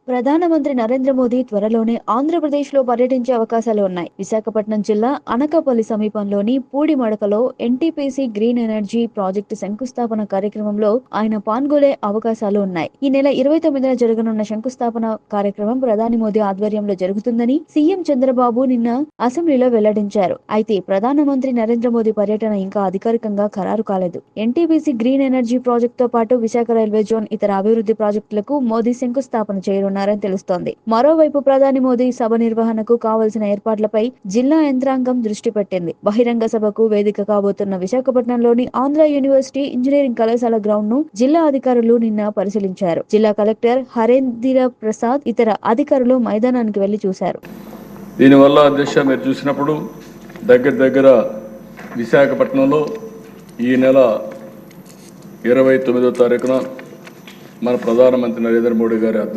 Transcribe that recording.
ప్రధానమంత్రి నరేంద్ర మోదీ త్వరలోనే ఆంధ్రప్రదేశ్లో పర్యటించే అవకాశాలు ఉన్నాయి. విశాఖపట్నం జిల్లా అనకాపల్లి సమీపంలోని పూడిమడకలో ఎన్టీపీసీ గ్రీన్ ఎనర్జీ ప్రాజెక్టు శంకుస్థాపన కార్యక్రమంలో ఆయన పాల్గొనే అవకాశాలు ఉన్నాయి. ఈ నెల 29న జరగనున్న శంకుస్థాపన కార్యక్రమం ప్రధాని మోదీ ఆధ్వర్యంలో జరుగుతుందని సీఎం చంద్రబాబు నిన్న అసెంబ్లీలో వెల్లడించారు. అయితే ప్రధానమంత్రి నరేంద్ర మోదీ పర్యటన ఇంకా అధికారికంగా ఖరారు కాలేదు. ఎన్టీపీసీ గ్రీన్ ఎనర్జీ ప్రాజెక్టుతో పాటు విశాఖ రైల్వే జోన్ ఇతర అభివృద్ధి ప్రాజెక్టులకు మోదీ శంకుస్థాపన చేయనున్నారు తెలుస్తోంది. మరోవైపు ప్రధాని మోదీ సభ నిర్వహణకు కావలసిన ఏర్పాట్లపై జిల్లా యంత్రాంగం దృష్టి పెట్టింది. బహిరంగ సభకు వేదిక కాబోతున్న విశాఖపట్నంలోని ఆంధ్ర యూనివర్సిటీ ఇంజనీరింగ్ కళాశాల గ్రౌండ్ ను జిల్లా అధికారులు నిన్న పరిశీలించారు. జిల్లా కలెక్టర్ హరేంద్ర ప్రసాద్ ఇతర అధికారులు మైదానానికి వెళ్లి చూశారు. దీనివల్ల అధ్యక్ష మీరు చూసినప్పుడు దగ్గర విశాఖపట్నంలో ఈ నెల 29వ తారీఖున మన ప్రధానమంత్రి నరేంద్ర మోడీ గారి ఆధ్వర్యంలో